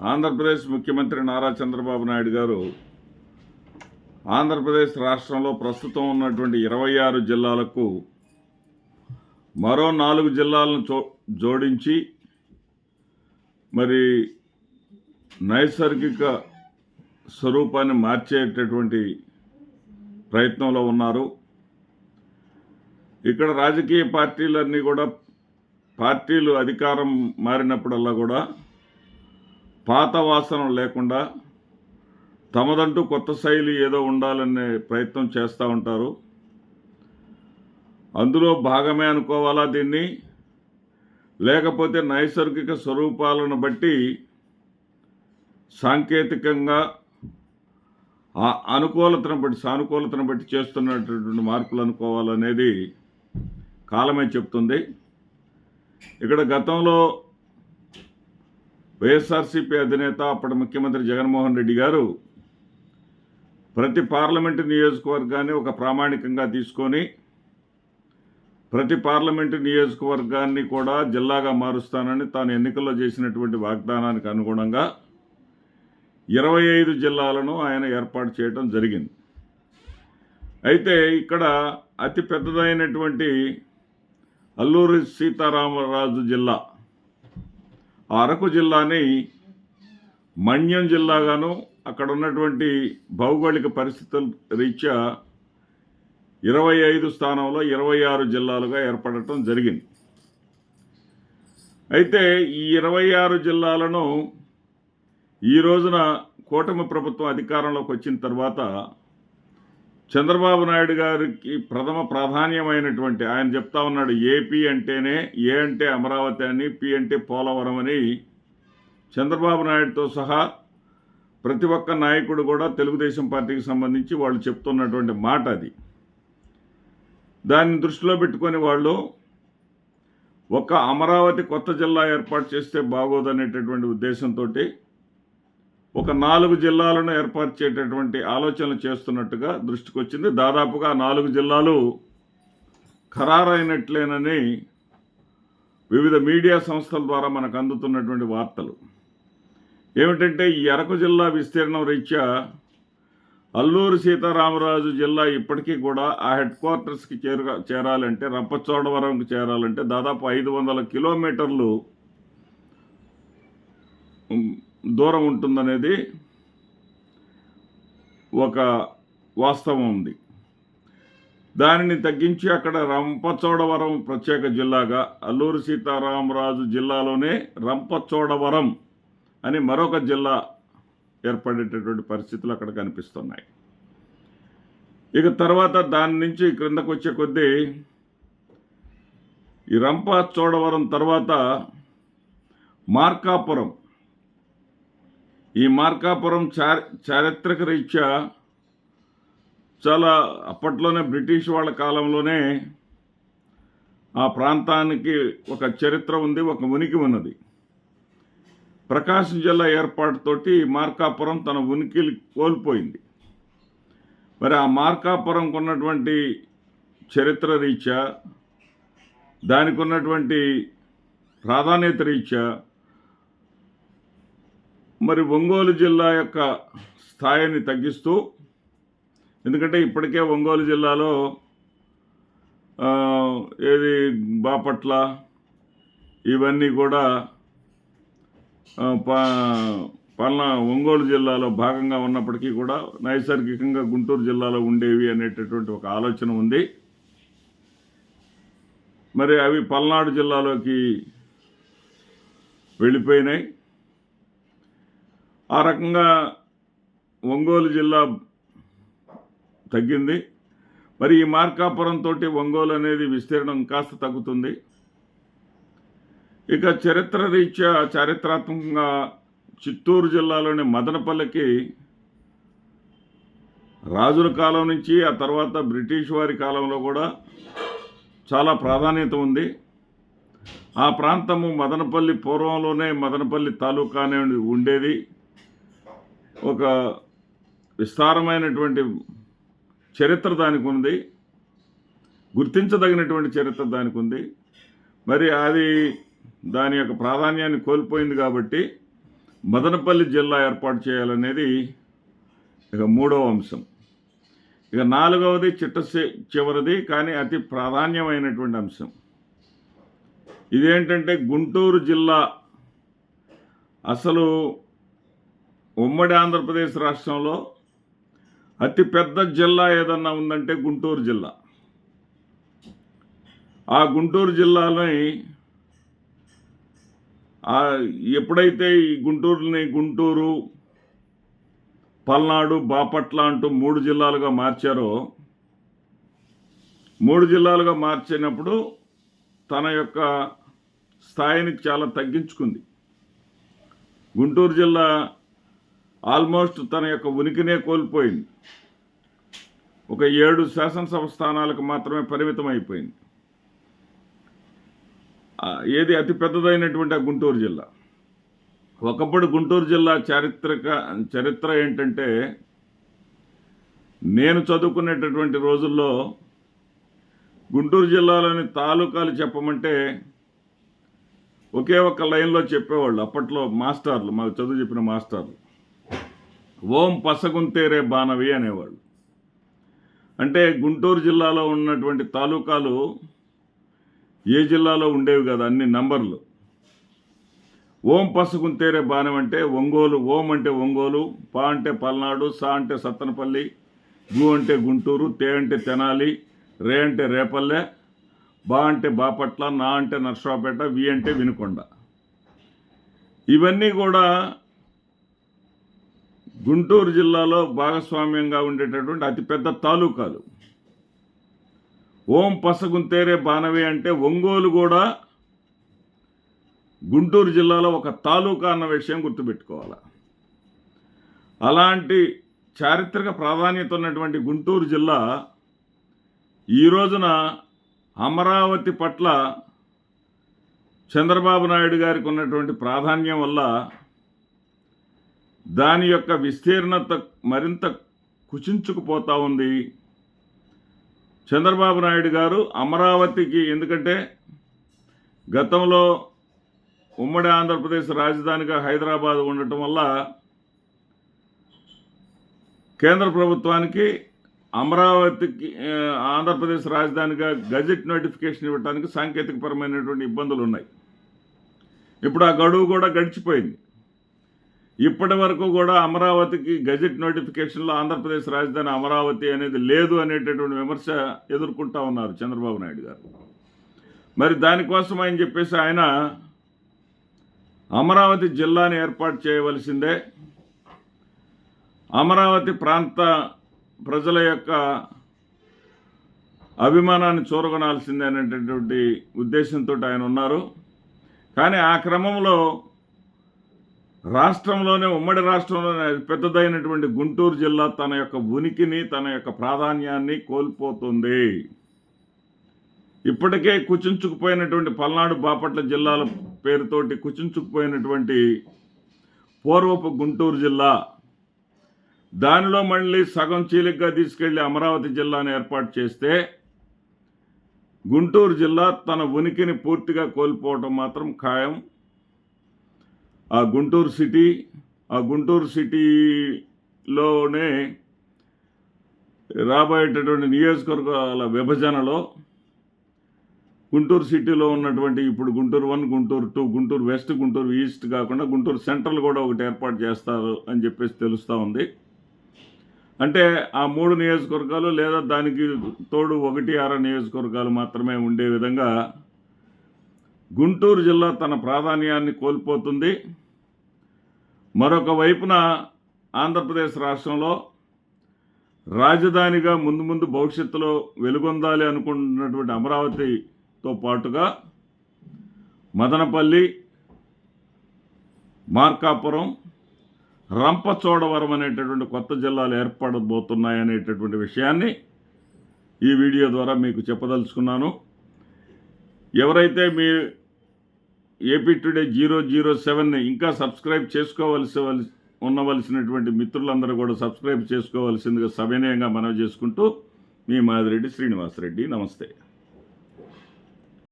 ఆంధ్రప్రదేశ్ ముఖ్యమంత్రి నారా చంద్రబాబు నాయుడు గారు ఆంధ్రప్రదేశ్ రాష్ట్రంలో ప్రస్తుతం ఉన్నటువంటి 26 జిల్లాలకు మరో 4 జిల్లాలను జోడించి మరి నైసర్గిక స్వరూపాన్ని మార్చేటటువంటి ప్రయత్నంలో ఉన్నారు. ఇక్కడ రాజకీయ పార్టీలన్నీ కూడా పార్టీలు అధికారం మారినప్పుడల్లా కూడా పాత వాసన లేకుండా తమదంటూ కొత్త శైలి ఏదో ఉండాలనే ప్రయత్నం చేస్తూ ఉంటారు. అందులో భాగమే అనుకోవాలా దీన్ని, లేకపోతే నైసర్గిక స్వరూపాలను బట్టి సాంకేతికంగా సానుకూలతను బట్టి చేస్తున్నటువంటి మార్పులు అనుకోవాలనేది కాలమే చెప్తుంది. ఇక్కడ గతంలో వైఎస్ఆర్సీపీ అధినేత అప్పటి ముఖ్యమంత్రి జగన్మోహన్ రెడ్డి గారు ప్రతి పార్లమెంటు నియోజకవర్గాన్ని ఒక ప్రామాణికంగా తీసుకొని ప్రతి పార్లమెంటు నియోజకవర్గాన్ని కూడా జిల్లాగా మారుస్తానని తాను ఎన్నికల్లో చేసినటువంటి వాగ్దానానికి అనుగుణంగా 25 జిల్లాలను ఆయన ఏర్పాటు చేయడం జరిగింది. అయితే ఇక్కడ అతి పెద్దదైనటువంటి అల్లూరి సీతారామరాజు జిల్లా, అరకు జిల్లాని మన్యం జిల్లాగాను అక్కడ ఉన్నటువంటి భౌగోళిక పరిస్థితుల రీత్యా 25 స్థానంలో 26 జిల్లాలుగా ఏర్పడటం జరిగింది. అయితే ఈ 26 జిల్లాలను ఈ రోజున కూటమి ప్రభుత్వం అధికారంలోకి వచ్చిన తర్వాత చంద్రబాబు నాయుడు గారికి ప్రథమ ప్రాధాన్యమైనటువంటి, ఆయన చెప్తా ఉన్నాడు, ఏపీ అంటేనే ఏ అంటే అమరావతి అని, పి అంటే పోలవరం అని చంద్రబాబు నాయుడుతో సహా ప్రతి ఒక్క నాయకుడు కూడా తెలుగుదేశం పార్టీకి సంబంధించి వాళ్ళు చెప్తున్నటువంటి మాట అది. దాన్ని దృష్టిలో పెట్టుకొని వాళ్ళు ఒక అమరావతి కొత్త జిల్లా ఏర్పాటు చేస్తే బాగోదనేటటువంటి ఉద్దేశంతో ఒక 4 జిల్లాలను ఏర్పాటు చేసేటటువంటి ఆలోచనలు చేస్తున్నట్టుగా దృష్టికి వచ్చింది. దాదాపుగా 4 జిల్లాలు ఖరారైనట్లేనని వివిధ మీడియా సంస్థల ద్వారా మనకు అందుతున్నటువంటి వార్తలు ఏమిటంటే, ఈ అరకు జిల్లా విస్తీర్ణం రీత్యా అల్లూరి సీతారామరాజు జిల్లా ఇప్పటికీ కూడా ఆ హెడ్ క్వార్టర్స్కి చేరాలంటే, రంపచోడవరంకి చేరాలంటే దాదాపు 500 కిలోమీటర్లు దూరం ఉంటుందనేది ఒక వాస్తవం ఉంది. దానిని తగ్గించి అక్కడ రంపచోడవరం ప్రత్యేక జిల్లాగా, అల్లూరి సీతారామరాజు జిల్లాలోనే రంపచోడవరం అని మరొక జిల్లా ఏర్పడేటటువంటి పరిస్థితులు అక్కడ కనిపిస్తున్నాయి. ఇక తర్వాత దాని నుంచి క్రిందకు వచ్చే కొద్దీ ఈ రంపచోడవరం తర్వాత మార్కాపురం, ఈ మార్కాపురం చారిత్రక రీత్యా చాలా అప్పట్లోనే బ్రిటిష్ వాళ్ళ కాలంలోనే ఆ ప్రాంతానికి ఒక చరిత్ర ఉంది, ఒక ఉనికి ఉన్నది. ప్రకాశం జిల్లా ఏర్పాటుతోటి మార్కాపురం తన ఉనికిని కోల్పోయింది. మరి ఆ మార్కాపురంకు ఉన్నటువంటి చరిత్ర రీత్యా, దానికి ఉన్నటువంటి ప్రాధాన్యత రీత్యా మరి ఒంగోలు జిల్లా యొక్క స్థాయిని తగ్గిస్తూ, ఎందుకంటే ఇప్పటికే ఒంగోలు జిల్లాలో బాపట్ల ఇవన్నీ కూడా ఒంగోలు జిల్లాలో భాగంగా ఉన్నప్పటికీ కూడా నైసర్గికంగా గుంటూరు జిల్లాలో ఉండేవి అనేటటువంటి ఒక ఆలోచన ఉంది. మరి అవి పల్నాడు జిల్లాలోకి వెళ్ళిపోయినాయి. ఆ రకంగా ఒంగోలు జిల్లా తగ్గింది. మరి ఈ మార్కాపురంతో ఒంగోలు అనేది విస్తీర్ణం కాస్త తగ్గుతుంది. ఇక చరిత్ర రీత్యా చారిత్రాత్మకంగా చిత్తూరు జిల్లాలోని మదనపల్లికి రాజుల కాలం నుంచి ఆ తర్వాత బ్రిటిష్ వారి కాలంలో కూడా చాలా ప్రాధాన్యత ఉంది. ఆ ప్రాంతము మదనపల్లి పూర్వంలోనే మదనపల్లి తాలూకానే ఉండేది. ఒక విస్తారమైనటువంటి చరిత్ర దానికి ఉంది, గుర్తించదగినటువంటి చరిత్ర దానికి ఉంది. మరి అది దాని యొక్క ప్రాధాన్యాన్ని కోల్పోయింది కాబట్టి మదనపల్లి జిల్లా ఏర్పాటు చేయాలనేది ఇక మూడవ అంశం. ఇక నాలుగవది చివరిది కానీ అతి ప్రాధాన్యమైనటువంటి అంశం. ఇదేంటంటే గుంటూరు జిల్లా అసలు ఉమ్మడి ఆంధ్రప్రదేశ్ రాష్ట్రంలో అతిపెద్ద జిల్లా ఏదన్నా ఉందంటే గుంటూరు జిల్లా. ఆ గుంటూరు జిల్లాని ఎప్పుడైతే ఈ గుంటూరు, పల్నాడు, బాపట్ల అంటూ 3 జిల్లాలుగా మార్చారో, 3 జిల్లాలుగా మార్చినప్పుడు తన యొక్క స్థాయిని చాలా తగ్గించుకుంది. గుంటూరు జిల్లా ఆల్మోస్ట్ తన యొక్క ఉనికినే కోల్పోయింది. ఒక 7 శాసనసభ స్థానాలకు మాత్రమే పరిమితం అయిపోయింది. ఏది అతి పెద్దదైనటువంటి ఆ గుంటూరు జిల్లా. ఒకప్పుడు గుంటూరు జిల్లా చరిత్ర ఏంటంటే, నేను చదువుకునేటటువంటి రోజుల్లో గుంటూరు జిల్లాలోని తాలూకాలు చెప్పమంటే ఒకే ఒక్క లైన్లో చెప్పేవాళ్ళు అప్పట్లో మాస్టర్లు, మాకు చదువు చెప్పిన మాస్టర్లు. ఓం పసగుంతేరే బాణవి అనేవాళ్ళు. అంటే గుంటూరు జిల్లాలో ఉన్నటువంటి తాలూకాలు ఏ జిల్లాలో ఉండేవి కదా, అన్ని నంబర్లు. ఓం పసగుంతేరే బాణం అంటే ఒంగోలు, ఓం అంటే ఒంగోలు, పా అంటే పల్నాడు, సా అంటే సత్తెనపల్లి, గు అంటే గుంటూరు, తే అంటే తెనాలి, రే అంటే రేపల్లె, బా అంటే బాపట్ల, నా అంటే నర్సరావుపేట, వి అంటే వినుకొండ. ఇవన్నీ కూడా గుంటూరు జిల్లాలో భాగస్వామ్యంగా ఉండేటటువంటి అతిపెద్ద తాలూకాలు. ఓం పసగుంతేరే బాణవి అంటే ఒంగోలు కూడా గుంటూరు జిల్లాలో ఒక తాలూకా అన్న విషయం గుర్తుపెట్టుకోవాలి. అలాంటి చారిత్రక ప్రాధాన్యత ఉన్నటువంటి గుంటూరు జిల్లా ఈ రోజున అమరావతి పట్ల చంద్రబాబు నాయుడు గారికి ఉన్నటువంటి ప్రాధాన్యం వల్ల దాని యొక్క విస్తీర్ణత మరింత కుచించుకుపోతూ ఉంది. చంద్రబాబు నాయుడు గారు అమరావతికి, ఎందుకంటే గతంలో ఉమ్మడి ఆంధ్రప్రదేశ్ రాజధానిగా హైదరాబాద్ ఉండటం వల్ల కేంద్ర ప్రభుత్వానికి అమరావతికి ఆంధ్రప్రదేశ్ రాజధానిగా గజెట్ నోటిఫికేషన్ ఇవ్వడానికి సాంకేతికపరమైనటువంటి ఇబ్బందులు ఉన్నాయి. ఇప్పుడు ఆ గడువు కూడా గడిచిపోయింది. ఇప్పటి వరకు కూడా అమరావతికి గజెట్ నోటిఫికేషన్లో ఆంధ్రప్రదేశ్ రాజధాని అమరావతి అనేది లేదు అనేటటువంటి విమర్శ ఎదుర్కొంటా ఉన్నారు చంద్రబాబు నాయుడు గారు. మరి దానికోసం ఆయన చెప్పేసి ఆయన అమరావతి జిల్లాని ఏర్పాటు చేయవలసిందే, అమరావతి ప్రాంత ప్రజల యొక్క అభిమానాన్ని చూరగొనాల్సిందే అనేటటువంటి ఉద్దేశంతో ఆయన ఉన్నారు. కానీ ఆ క్రమంలో రాష్ట్రంలోనే, ఉమ్మడి రాష్ట్రంలోనే పెద్దదైనటువంటి గుంటూరు జిల్లా తన యొక్క ఉనికిని, తన యొక్క ప్రాధాన్యాన్ని కోల్పోతుంది. ఇప్పటికే కుచించుకుపోయినటువంటి పల్నాడు, బాపట్ల జిల్లాల పేరుతోటి కుచించుకుపోయినటువంటి పూర్వపు గుంటూరు జిల్లా, దానిలో మళ్ళీ సగం చీలికగా తీసుకెళ్లి అమరావతి జిల్లాను ఏర్పాటు చేస్తే గుంటూరు జిల్లా తన ఉనికిని పూర్తిగా కోల్పోవటం మాత్రం ఖాయం. ఆ గుంటూరు సిటీలోనే రాబోయేటటువంటి నియోజకవర్గాల విభజనలో గుంటూరు సిటీలో ఉన్నటువంటి ఇప్పుడు గుంటూరు 1, గుంటూరు 2, గుంటూరు వెస్ట్, గుంటూరు ఈస్ట్ కాకుండా గుంటూరు సెంట్రల్ కూడా ఒకటి ఏర్పాటు చేస్తారు అని చెప్పేసి తెలుస్తూ ఉంది. అంటే ఆ 3 నియోజకవర్గాలు లేదా దానికి తోడు 1-6 నియోజకవర్గాలు మాత్రమే ఉండే విధంగా గుంటూరు జిల్లా తన ప్రాధాన్యాన్ని కోల్పోతుంది. మరొక వైపున ఆంధ్రప్రదేశ్ రాష్ట్రంలో రాజధానిగా ముందు భవిష్యత్తులో వెలుగొందాలి అనుకుంటున్నటువంటి అమరావతితో పాటుగా మదనపల్లి, మార్కాపురం, రంపచోడవరం అనేటటువంటి కొత్త జిల్లాలు ఏర్పడబోతున్నాయనేటటువంటి విషయాన్ని ఈ వీడియో ద్వారా మీకు చెప్పదలుచుకున్నాను. ఎవరైతే మీ ఏపీ టుడే 007ని ఇంకా సబ్స్క్రైబ్ ఉండవలసినటువంటి మిత్రులందరూ కూడా సబ్స్క్రైబ్ చేసుకోవాల్సిందిగా సవినయంగా మనవి చేసుకుంటూ, మీ మాదిరెడ్డి శ్రీనివాసరెడ్డి. నమస్తే.